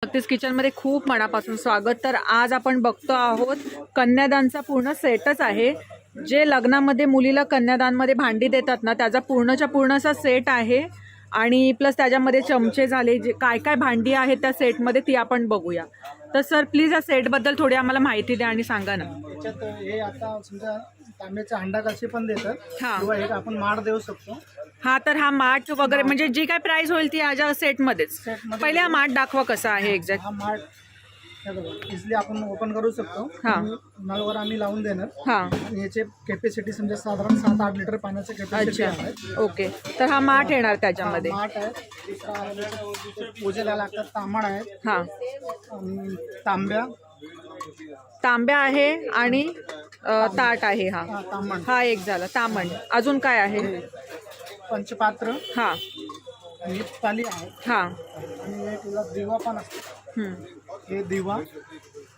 मूर्तीज किचनमध्ये खूप मनापासून स्वागत। तर आज आपण बघतो आहोत कन्यादानचा पूर्ण सेटच आहे। जे लग्नामध्ये मुलीला कन्यादानमध्ये भांडी देतात ना, त्याचा पूर्णच्या पूर्ण असा सेट आहे आणि प्लस त्याच्यामध्ये चमचे झाले, जे काय काय भांडी आहेत त्या सेटमध्ये ती आपण बघूया। तर सर प्लीज या सेटबद्दल थोडी आम्हाला माहिती द्या आणि सांगा ना। याच्यात हे आता समजा तांब्याचा हंडा कसे पण देतात हा. किंवा एक आपण माठ देऊ शकतो। हा, तर हा माठ वगैरे म्हणजे जी काय प्राइस होईल ती याच्या सेटमध्येच। सेटमध्ये पहिले हा माठ दाखवा कसा आहे एक्झॅक्ट। हा माठ इझिली आपण ओपन करू शकतो। हा. आणि नळवर आम्ही लावून देणार। हा, आणि याचे कॅपॅसिटी समजा साधारण 7-8 लिटर पाण्याचं कॅपॅसिटी अच्छा, आहे। ओके। तर हा माठ येणार त्याच्यामध्ये। माठ आहे, दुसरा आहे पूजेला लागतात तांबड आहे हा, आणि तांब्या तांब्या आहे आणि ताट आहे। हा, तांबण हा एक झाला तामण। अजून काय आहे? पंचपात्र हा, आणि पाली आहे हा, आणि एक दिवा पण असतो। हे दिवा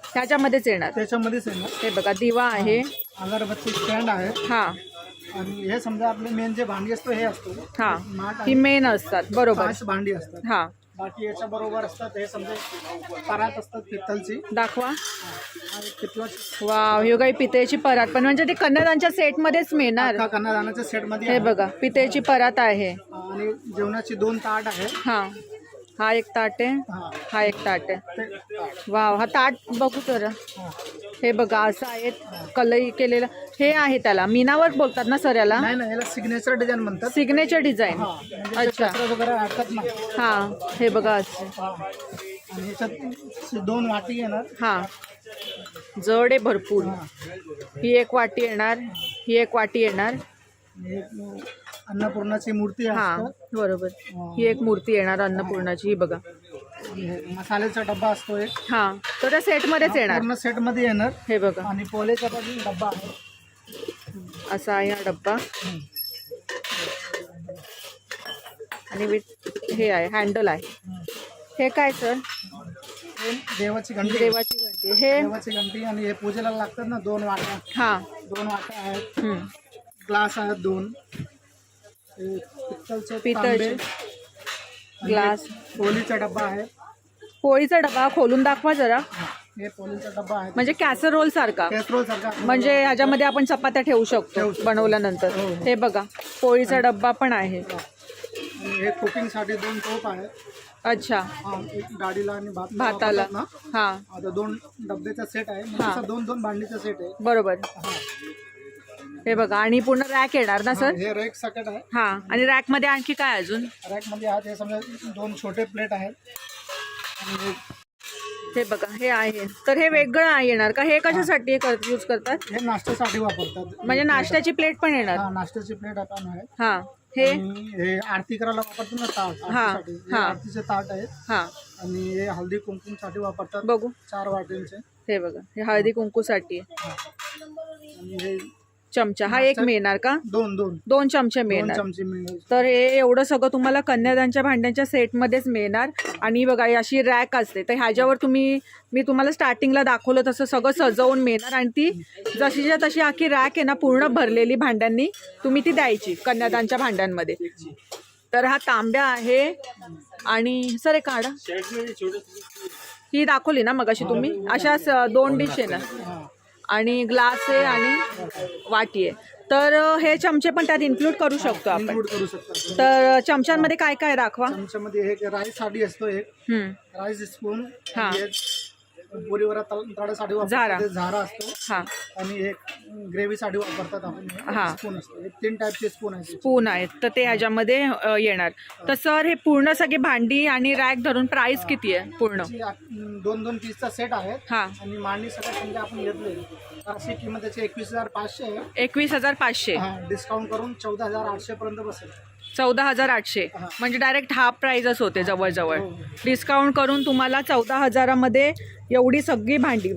त्याच्यामध्येच येणार। त्याच्यामध्येच आहे ना। हे बघा दिवा आहे। अगरबत्ती स्टँड आहे हा, आणि हे समजा आपले मेन जे भांडी असतो हे असतो हा, माठ ही मेन असतात बरोबर। 5 भांडी असतात। हा, बाकी याच्या बरोबर असतात हे समजा परात असतात पित्तलची। दाखवा। हा एक पितळाची वाव, हे काही पितळेची परात पण म्हणजे ते कन्यादानच्या सेटमध्येच मिळणार। अख्खा कन्यादानाच्या सेटमध्ये हे आहे। बघा पितळेची परात आहे। आणि जेवणाची 2 ताट आहे। हा, हा एक ताट आहे, हा हा एक ताट आहे। ते ताट। वाव, हा ताट बघू जरा। हा. हे बघा असं आहे कलई केलेलं। हे आहे त्याला मीनावर बोलतात ना सर याला? नाही याला सिग्नेचर डिझाइन म्हणतात। Signature design. हा, म्हणजे ते अच्छा, कचरा वगैरे अडकत नाही। हा, हे बघा असं। हा. आणि याच्यात 2 वाटी येणार। हा, जड आहे भरपूर। हा. ही एक वाटी येणार, ही एक वाटी येणार। आणि एक अन्नपूर्णाची मूर्ती हा असते। बरोबर, ही एक मूर्ती येणार अन्नपूर्णाची। ही बघा आणि हे मसाल्याचा डब्बा असतो एक। हा, तर त्या सेटमध्येच येणार। पूर्ण सेट मध्ये येणार। हे बघा आणि पोलेचा पण डब्बा आहे। असा आहे हा डब्बा आणि विथ हे आहे हँडल आहे। हे काय सर? हे देवाची घंटी। देवाची घंटी। हे देवाची घंटी आणि हे पूजेला लागतात ना 2 वाट्या। हा, 2 वाट्या आहेत। हम्म, ग्लास आहेत 2। हे पितळचे तांबे, ग्लास। पोलीचा डब्बा आहे। पोळीचा डबा खोलून दाखवा जरा। हे पोलीचा डब्बा आहे। म्हणजे कॅसरोल सारखा, कॅसरोल सारखा। म्हणजे ह्याच्यामध्ये आपण चपात्या ठेवू शकतो बनवल्यानंतर। हो. हे बघा पोळीचा डब्बा पण आहे। आणि हे कुकिंग साठी 2 टोप आहेत। अच्छा, हा, एक गाडीला आणि भाताला। ना। हा, आता 2 डब्याचा सेट आहे। हा. म्हणजे 2 भांडीचा सेट आहे। बरोबर। हा. हे बघा आणि पूर्ण रॅक येणार ना सर? हे रॅक सकेट आहे। हा, आणि रॅक मध्ये आणखी काय अजून? रॅक मध्ये आहेत हे समजा 2 छोटे प्लेट आहेत। आणि हे बघा हे आहे। तर हे वेगळं येणार का? हे कशासाठी यूज करतात? हे नाश्त्यासाठी वापरतात। म्हणजे नाश्त्याची प्लेट पण येणार? हा, नाश्त्याची प्लेट आपण आहे। हा, हे आणि हे आरती करायला वापरतो ना ताट। हा, आरतीसाठी हे हा. आरतीचे ताट आहेत। हा, आणि हे हल्दी कुंकुमसाठी वापरतात बघू। 4 वाटींचे। हे बघा हे हळदी कुंकूसाठी आहे। हा. आणि हे चमचा हा एक मिळणार का? 2 चमचे मिळणार। चमचे मिळणार। तर हे एवढं सगळं तुम्हाला कन्यादानच्या भांड्यांच्या सेटमध्येच मिळणार। आणि बघा अशी रॅक असते, तर ह्याच्यावर मी तुम्हाला स्टार्टिंगला दाखवलं तसं सगळं सजवून मिळणार। आणि ती जशीच्या तशी आखी रॅक आहे ना पूर्ण भरलेली भांड्यांनी, तुम्ही ती द्यायची कन्यादानच्या भांड्यांमध्ये। तर हा तांब्या आहे आणि सर एक काढा, ही दाखवली ना मगाशी तुम्ही, अशाच 2 डिश आहे ना। हा. आणि ग्लास आहे आणि वाटी आहे। तर हे चमचे पण त्यात इन्क्लूड करू शकतो आपण। इन्क्लूड करू शकतो। तर चमच्यांमध्ये काय काय दाखवा? चमच्यामध्ये एक राईस साठी असतो, एक राईस स्पून। हा. पुरीवर तळासाठी झारा. वापरतात झारा असतो। हा, आणि एक ग्रेव्ही साठी वापरतात आपण हा. स्पून असतो। 3 टाईपचे स्पून आहेत। स्पून आहेत तर ते ह्याच्यामध्ये येणार। तर सर हे पूर्ण सगळे भांडी आणि रॅक धरून प्राइस किती आहे पूर्ण? 2 पीसचा सेट आहे। हा, आणि मांडी सगळं समजा आपण घेतले तर अशी किंमत त्याची 21,500 आहे। 21,500। डिस्काउंट करून 14,800 पर्यंत बसेल। 14,800 म्हणजे डायरेक्ट हाफ प्राइजच होते जवळजवळ। हो. डिस्काउंट करून तुम्हाला 14,000मध्ये एवढी सगळी भांडी,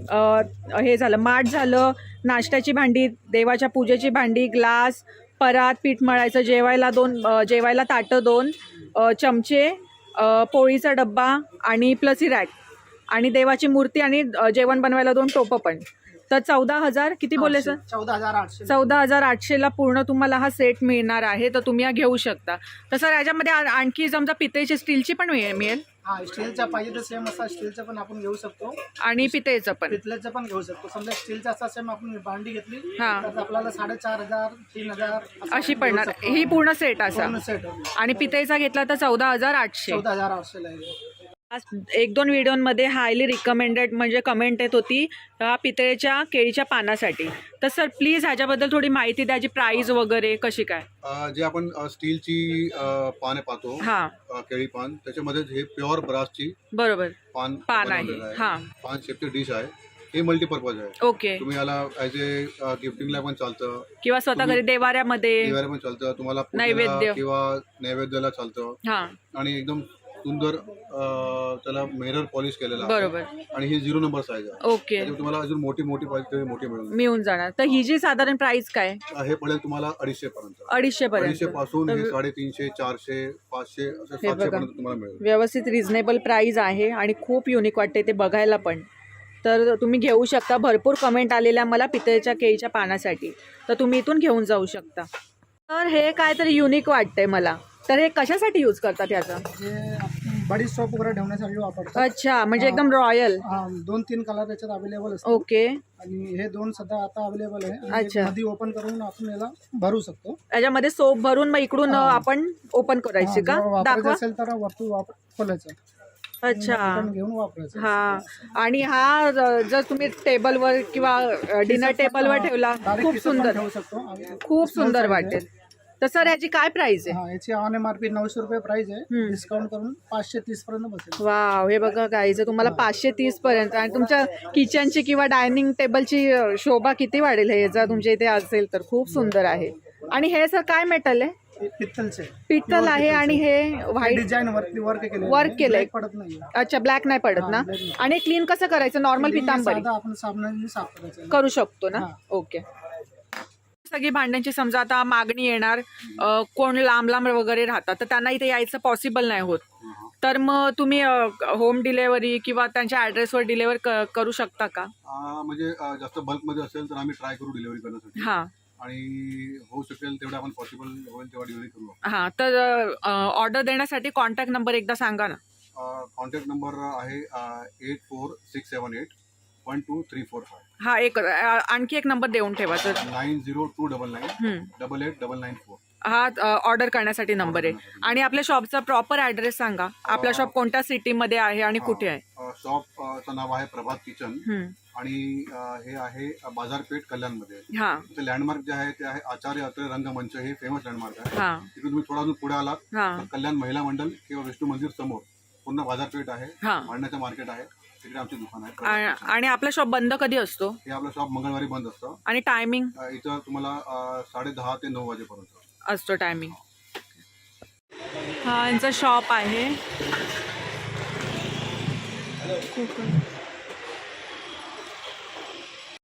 हे झालं माठ झालं, नाश्त्याची भांडी, देवाच्या पूजेची भांडी, ग्लास, परात, पीठ मळायचं, जेवायला ताटं 2, चमचे, पोळीचा डब्बा आणि प्लस ही रॅक आणि देवाची मूर्ती आणि जेवण बनवायला 2 टोपं पण। तर 14,000 किती बोलले सर? 14,800। 14,800ला पूर्ण तुम्हाला हा सेट मिळणार आहे। तर तुम्ही हा घेऊ शकता। तर सर याच्यामध्ये आणखी समजा पितळेची स्टीलची पण मिळेल? हा स्टीलचा पाहिजे तर सेम असा स्टीलचा पण आपण घेऊ शकतो, आणि पितळेचं पण. पितळेचं पण घेऊ शकतो. समजा स्टीलचा असा सेम आपण भांडी घेतली हा. तर आपल्याला 4,500 3,000 अशी पडणार ही पूर्ण सेट असा. सेट आणि पितळेचा घेतला तर 14,800. 14,800 लागेल. एक दोन व्हिडिओमध्ये हायली रिकमेंडेड म्हणजे कमेंट येत होती ह्या पितळेच्या केळीच्या पानासाठी. तर सर प्लीज ह्याच्याबद्दल थोडी माहिती द्या, प्राइस वगैरे कशी काय. जे आपण स्टीलची पाने पाहतो, हा केळी पान, त्याच्यामध्ये हे प्युअर ब्रासची बरोबर पान आहे. हा पान शेपची डिश आहे. हे मल्टीपर्पज आहे. ओके. तुम्ही याला ॲज ए गिफ्टिंगला पण चालतं, किंवा स्वतः घरी देवाऱ्यामध्ये दिवाळी पण चालतं, तुम्हाला नैवेद्य. पूजेला किंवा नैवेद्याला चालतं. हा आणि एकदम सुंदर त्याला मिरर पॉलिश केलेला आहे. बरोबर. आणि ही 0 नंबर साईज आहे. ओके. त्याच्यामुळे तुम्हाला अजून मोठी पाहिजे तरी मोठी मिळून जाणार. तर ही जी साधारण प्राइस काय. हे पडेल तुम्हाला 250 पर्यंत. 250 पर्यंत. 250 पासून हे 350, 400, 500 असं 700 पर्यंत तुम्हाला मिळेल. व्यवस्थित रिझनेबल प्राइस आहे आणि खूप युनिक वाटते ते बघायला पण. तर तुम्ही घेऊ शकता. भरपूर कमेंट आलेल्या मला पितळेच्या केळीच्या पानासाठी, तर तुम्ही इथून घेऊन जाऊ शकता. तर हे काहीतरी युनिक वाटतंय मला. तर हे कशासाठी यूज करतात याचा. बडी सोप वगैरे ठेवण्यासाठी वापरतात. अच्छा, म्हणजे एकदम रॉयल. 2-3 कलर याच्यात अवेलेबल असतात. ओके. आणि हे 2 सध्या आता अवेलेबल आहे. अच्छा. मध्ये ओपन करून आपण याला भरू शकतो. याच्यामध्ये सोप भरून मग इकडून आपण ओपन करायची का. दाखवा. असेल तर वरतून खोलायचं. अच्छा. घेऊन वापरायचं. हा. आणि हा जर तुम्ही टेबलवर किंवा डिनर टेबलवर ठेवला खूप सुंदर, ठेवू शकतो. खूप सुंदर वाटेल. तर सर याची काय प्राइस आहे. याची ऑन MRP 900 रुपये प्राइस आहे. डिस्काउंट करून 530 पर्यंत बसेल. वाव, हे बघा गाईज, तुम्हाला 530 पर्यंत. आणि तुमच्या किचनची किंवा डायनिंग टेबलची शोभा किती वाढेल हे जर तुमच्या इथे असेल तर. खूप सुंदर आहे. आणि हे सर काय मेटल आहे. पित्तलचे. पित्तल आहे. आणि हे व्हाईट डिझाइन वर्क केलंय. पडत नाही. अच्छा, ब्लॅक नाही पडत ना. आणि क्लीन कसं करायचं. नॉर्मल पितांबरी आपण साबणाने साफ करायचं. करू शकतो ना. ओके. सगळी भांड्यांची समजा आता मागणी येणार, कोण लांब वगैरे राहतात तर त्यांना इथे यायचं पॉसिबल नाही होत, तर मग तुम्ही होम डिलेव्हरी किंवा त्यांच्या ॲड्रेसवर डिलेव्हर करू शकता का. म्हणजे जास्त बल्कमध्ये असेल तर आम्ही ट्राय करू डिलिव्हरी करण्यासाठी. हां. आणि होऊ शकेल तेवढं आपण पॉसिबल होईल तेव्हा डिलिव्हरी करू. हां. तर ऑर्डर देण्यासाठी कॉन्टॅक्ट नंबर एकदा सांगा ना. कॉन्टॅक्ट नंबर आहे 8467812345. हा, एक आणखी एक नंबर देऊन ठेवा. तर 9029988994. हा ऑर्डर करण्यासाठी नंबर आहे. आणि आपल्या शॉपचा प्रॉपर ॲड्रेस सांगा. आपला शॉप कोणत्या सिटीमध्ये आहे आणि कुठे आहे. शॉपचं नाव आहे प्रभात किचन. आणि हे आहे बाजारपेठ कल्याणमध्ये. हां. ते लँडमार्क जे आहे ते आहे आचार्य अत्रे रंगमंच. हे फेमस लँडमार्क आहे. हां. तिकडे तुम्ही थोडा अजून पुढे आलात हां. तर कल्याण महिला मंडळ किंवा विष्णू मंदिर समोर पूर्ण बाजारपेठ आहे. हां. भांडण्याचं मार्केट आहे. तिकडे आमचे दुकान आहे. आणि आपला शॉप बंद कधी असतो. हे आपलं शॉप मंगळवारी बंद असतं. आणि टायमिंग इथं तुम्हाला 10:30 ते 9 वाजेपर्यंत असतो टायमिंग. हा यांचा शॉप आहे.